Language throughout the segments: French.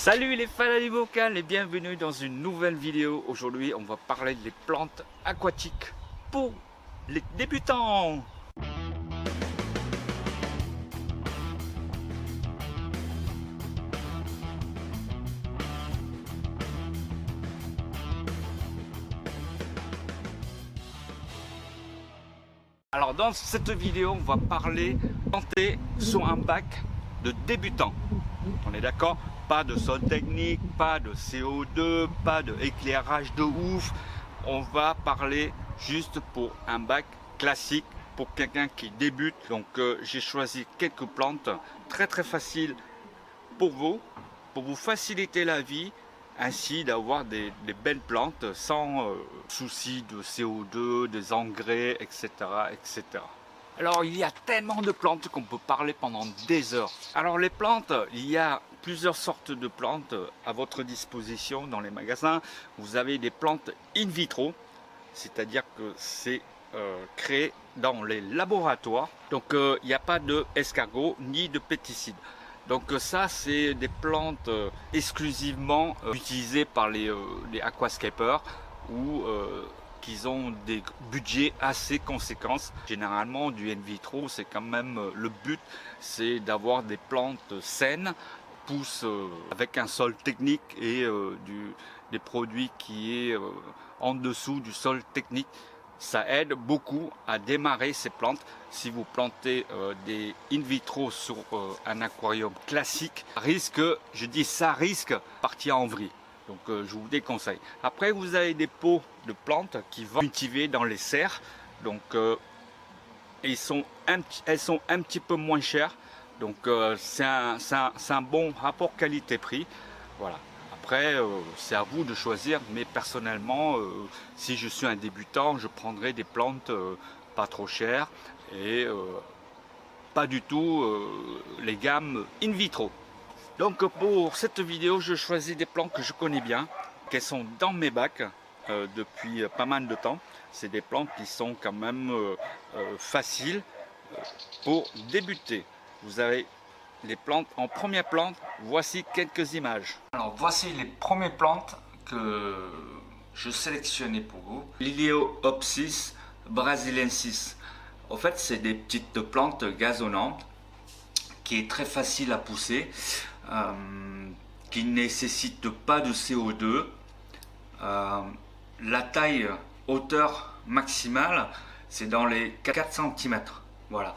Salut les fans animaux et bienvenue dans une nouvelle vidéo. Aujourd'hui on va parler des plantes aquatiques pour les débutants. Alors dans cette vidéo on va parler planter sur un bac de débutants. On est d'accord? Pas de sol technique, pas de CO2, pas de éclairage de ouf. On va parler juste pour un bac classique pour quelqu'un qui débute. Donc j'ai choisi quelques plantes très faciles pour vous faciliter la vie, ainsi d'avoir des belles plantes sans souci de CO2, des engrais, etc., etc. Alors il y a tellement de plantes qu'on peut parler pendant des heures. Alors les plantes, il y a plusieurs sortes de plantes à votre disposition dans les magasins. Vous avez des plantes in vitro, c'est-à-dire que c'est créé dans les laboratoires. Donc il n'y a pas d'escargot ni de pesticides. Donc ça c'est des plantes exclusivement utilisées par les aquascapers ou qu'ils ont des budgets assez conséquents. Généralement du in vitro, c'est quand même le but, c'est d'avoir des plantes saines, poussent avec un sol technique et des produits qui est en dessous du sol technique. Ça aide beaucoup à démarrer ces plantes. Si vous plantez des in vitro sur un aquarium classique, je dis ça risque, partir en vrille. Donc je vous déconseille. Après vous avez des pots de plantes qui vont cultiver dans les serres. Donc elles sont un petit peu moins chères. Donc c'est un bon rapport qualité-prix. Voilà. Après c'est à vous de choisir, mais personnellement si je suis un débutant, je prendrai des plantes pas trop chères et pas du tout les gammes in vitro. Donc pour cette vidéo, je choisis des plantes que je connais bien, qui sont dans mes bacs depuis pas mal de temps. C'est des plantes qui sont quand même faciles pour débuter. Vous avez les plantes en première plante, voici quelques images. Alors voici les premières plantes que je sélectionnais pour vous. Liliopsis brasiliensis. En fait, c'est des petites plantes gazonnantes qui est très facile à pousser, qui ne nécessite pas de CO2. La taille hauteur maximale, c'est dans les 4 cm. Voilà.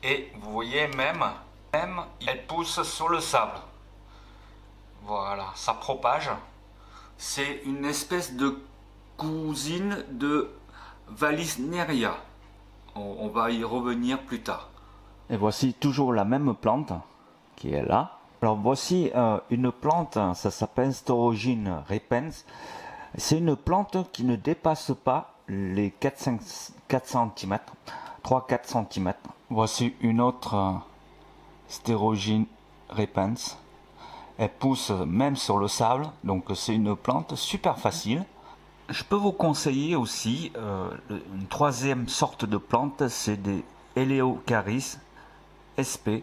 Et vous voyez même elle pousse sur le sable. Voilà, ça propage. C'est une espèce de cousine de Vallisneria. On va y revenir plus tard. Et voici toujours la même plante qui est là. Alors voici une plante, ça s'appelle Storogine repens. C'est une plante qui ne dépasse pas les 4 cm, 3-4 cm. Voici une autre Storogine repens. Elle pousse même sur le sable, donc c'est une plante super facile. Je peux vous conseiller aussi une troisième sorte de plante, c'est des Eleocharis SP.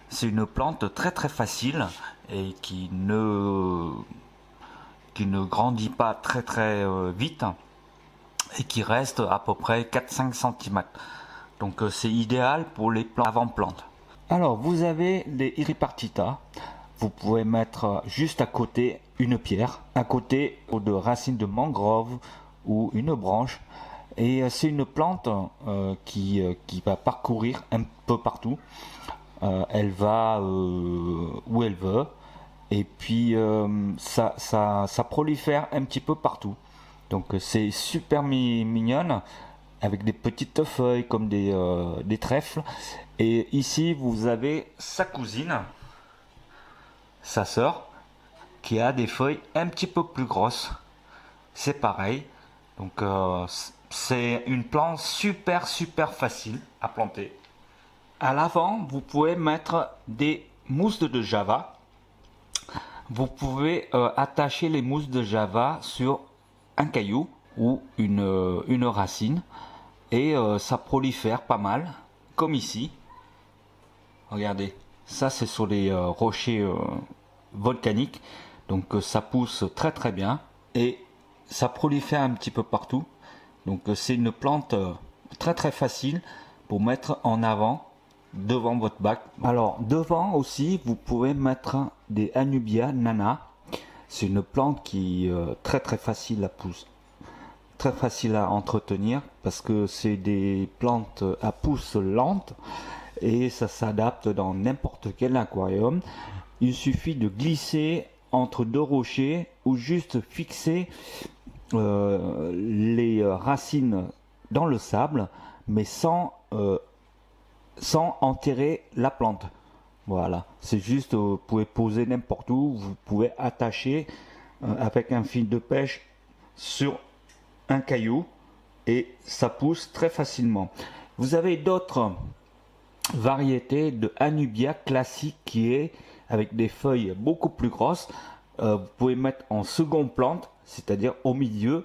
C'est une plante très facile et qui ne grandit pas très vite et qui reste à peu près 4-5 cm. Donc c'est idéal pour les plantes avant-plantes. Alors vous avez les Iripartita. Vous pouvez mettre juste à côté une pierre, à côté de racines de mangrove ou une branche. Et c'est une plante qui va parcourir un peu partout. Elle va où elle veut. Et puis ça prolifère un petit peu partout. Donc c'est super mignonne, avec des petites feuilles comme des trèfles. Et ici vous avez sa cousine, sa sœur, qui a des feuilles un petit peu plus grosses. C'est pareil. Donc c'est une plante super facile à planter. À l'avant, vous pouvez mettre des mousses de java. Vous pouvez attacher les mousses de java sur un caillou ou une racine et ça prolifère pas mal, comme ici. Regardez, ça c'est sur les rochers volcanique. Donc ça pousse très très bien et ça prolifère un petit peu partout. Donc c'est une plante très très facile pour mettre en avant devant votre bac. Alors devant aussi vous pouvez mettre des Anubia nana. C'est une plante qui est très très facile à pousser, très facile à entretenir parce que c'est des plantes à pousse lente et ça s'adapte dans n'importe quel aquarium. Il suffit de glisser entre deux rochers ou juste fixer les racines dans le sable, mais sans enterrer la plante. Voilà, c'est juste, vous pouvez poser n'importe où, vous pouvez attacher avec un fil de pêche sur un caillou et ça pousse très facilement. Vous avez d'autres variété de Anubia classique qui est avec des feuilles beaucoup plus grosses. Vous pouvez mettre en seconde plante, c'est-à-dire au milieu,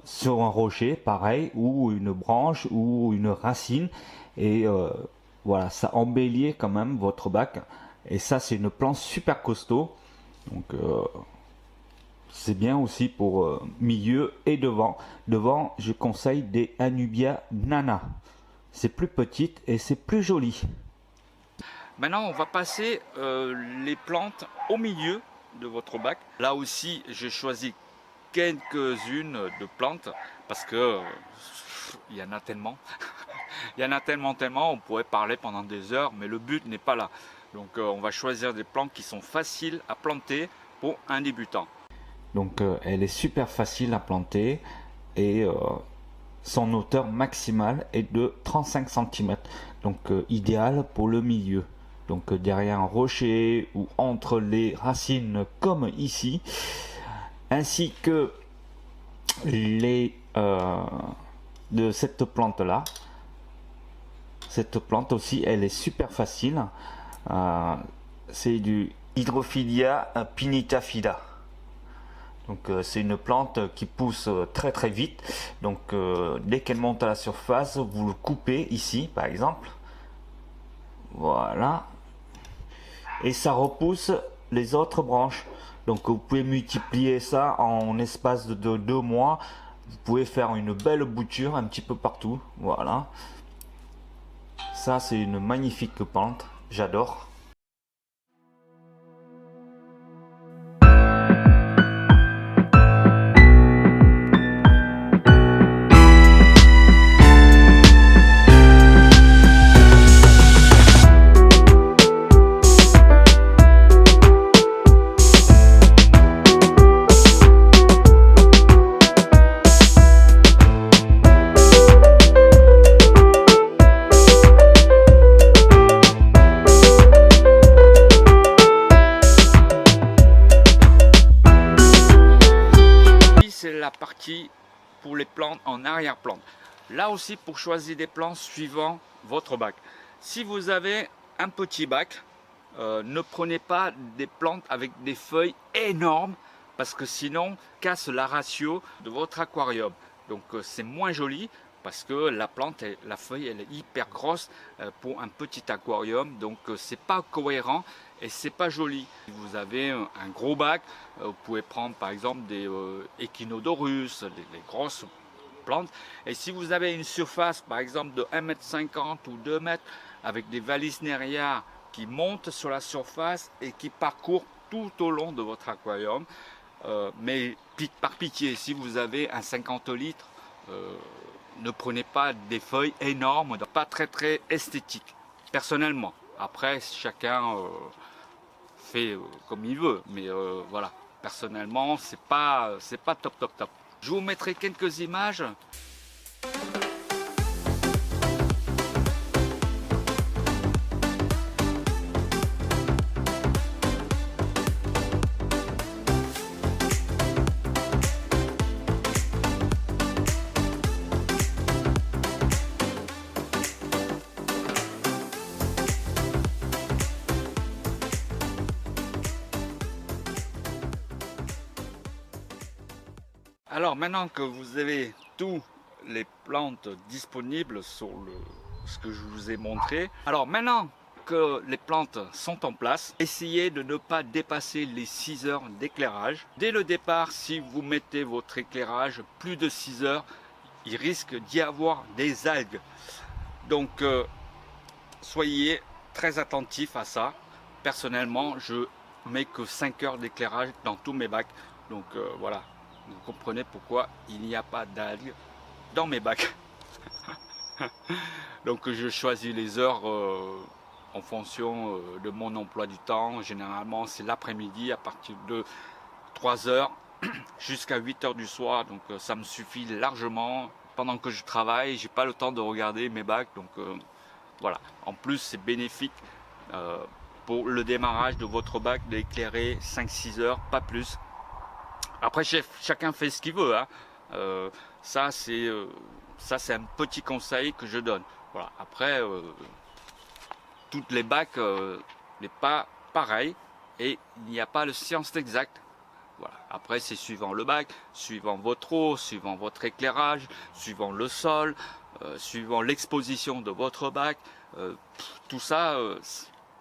sur un rocher, pareil, ou une branche ou une racine. Et voilà, ça embellit quand même votre bac. Et ça, c'est une plante super costaud. Donc, c'est bien aussi pour milieu et devant. Devant, je conseille des Anubia nana. C'est plus petite et c'est plus joli. Maintenant, on va passer les plantes au milieu de votre bac. Là aussi, j'ai choisi quelques-unes de plantes parce que il y en a tellement. Il y en a tellement, on pourrait parler pendant des heures, mais le but n'est pas là. Donc, on va choisir des plantes qui sont faciles à planter pour un débutant. Donc, elle est super facile à planter et son hauteur maximale est de 35 cm, donc idéal pour le milieu. Donc derrière un rocher ou entre les racines comme ici, ainsi que les de cette plante là. Cette plante aussi, elle est super facile. C'est du Hydrophilia pinnitafida. Donc c'est une plante qui pousse très très vite. Donc dès qu'elle monte à la surface, vous le coupez ici par exemple. Voilà. Et ça repousse les autres branches. Donc vous pouvez multiplier ça en espace de 2 mois. Vous pouvez faire une belle bouture un petit peu partout. Voilà. Ça c'est une magnifique plante. J'adore. C'est la partie pour les plantes en arrière-plan. Là aussi, pour choisir des plantes suivant votre bac. Si vous avez un petit bac, ne prenez pas des plantes avec des feuilles énormes parce que sinon casse la ratio de votre aquarium. Donc c'est moins joli parce que la plante, la feuille, elle est hyper grosse pour un petit aquarium. Donc c'est pas cohérent et c'est pas joli. Si vous avez un gros bac, vous pouvez prendre par exemple des Echinodorus, les grosses plantes. Et si vous avez une surface par exemple de 1,50 m ou 2 m avec des Vallisneria qui montent sur la surface et qui parcourent tout au long de votre aquarium, mais par pitié, si vous avez un 50 litres, ne prenez pas des feuilles énormes, pas très esthétique, personnellement. Après, chacun fait comme il veut, mais voilà, personnellement, c'est pas top. Je vous mettrai quelques images. Alors maintenant que vous avez toutes les plantes disponibles sur ce que je vous ai montré, alors maintenant que les plantes sont en place, essayez de ne pas dépasser les 6 heures d'éclairage. Dès le départ, si vous mettez votre éclairage plus de 6 heures, il risque d'y avoir des algues. Donc soyez très attentifs à ça. Personnellement, je mets que 5 heures d'éclairage dans tous mes bacs. Donc voilà, vous comprenez pourquoi il n'y a pas d'algues dans mes bacs. Donc je choisis les heures en fonction de mon emploi du temps. Généralement c'est l'après-midi à partir de 3 heures jusqu'à 8 heures du soir. Donc ça me suffit largement. Pendant que je travaille, j'ai pas le temps de regarder mes bacs. Donc voilà. En plus c'est bénéfique pour le démarrage de votre bac d'éclairer 5-6 heures, pas plus. Après chacun fait ce qu'il veut, hein. Ça c'est un petit conseil que je donne. Voilà. Après, toutes les bacs n'est pas pareil et il n'y a pas de science exacte. Voilà. Après, c'est suivant le bac, suivant votre eau, suivant votre éclairage, suivant le sol, suivant l'exposition de votre bac. Tout ça,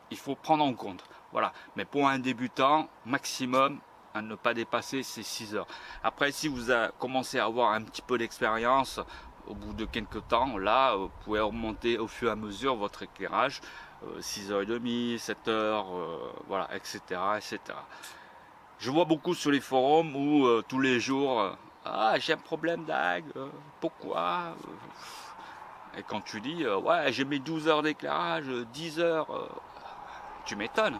il faut prendre en compte. Voilà. Mais pour un débutant, maximum, à ne pas dépasser ces 6 heures. Après, si vous commencez à avoir un petit peu d'expérience, au bout de quelques temps, là, vous pouvez augmenter au fur et à mesure votre éclairage, 6h30, 7h, voilà, etc., etc. Je vois beaucoup sur les forums où tous les jours, ah, j'ai un problème d'algues, pourquoi? Et quand tu dis, ouais, j'ai mis 12 heures d'éclairage, 10 heures, tu m'étonnes.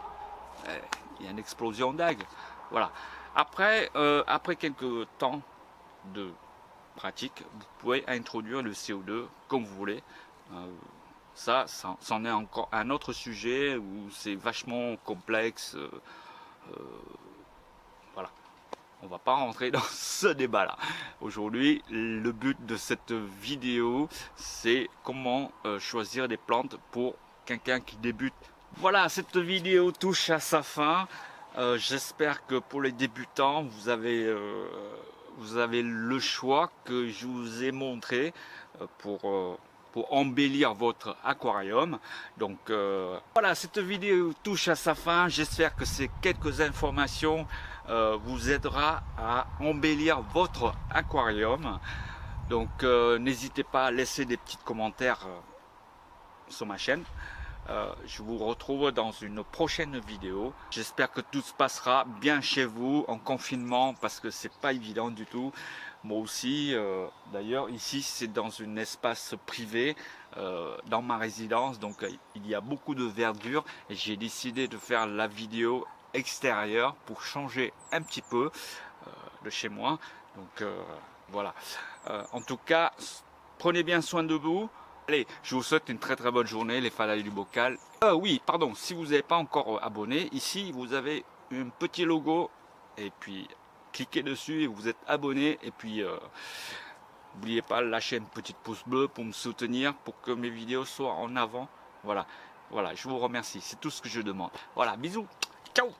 Il y a une explosion d'algues. Voilà. Après, après quelques temps de pratique, vous pouvez introduire le CO2 comme vous voulez. Ça c'en est encore un autre sujet où c'est vachement complexe. Voilà. On va pas rentrer dans ce débat là. Aujourd'hui, le but de cette vidéo, c'est comment choisir des plantes pour quelqu'un qui débute. Voilà, cette vidéo touche à sa fin. J'espère que pour les débutants, vous avez le choix que je vous ai montré pour embellir votre aquarium. Donc voilà, cette vidéo touche à sa fin. J'espère que ces quelques informations vous aidera à embellir votre aquarium. Donc n'hésitez pas à laisser des petits commentaires sur ma chaîne. Je vous retrouve dans une prochaine vidéo. J'espère que tout se passera bien chez vous en confinement parce que c'est pas évident du tout. Moi aussi, d'ailleurs ici c'est dans un espace privé dans ma résidence, donc il y a beaucoup de verdure et j'ai décidé de faire la vidéo extérieure pour changer un petit peu de chez moi. Donc voilà. En tout cas, prenez bien soin de vous. Allez, je vous souhaite une très bonne journée, les Falailles du Bocal. Oui, pardon, si vous n'avez pas encore abonné, ici vous avez un petit logo et puis cliquez dessus et vous êtes abonné. Et puis n'oubliez pas de lâcher une petite pouce bleu pour me soutenir, pour que mes vidéos soient en avant. Voilà, voilà, je vous remercie, c'est tout ce que je demande. Voilà, bisous, ciao.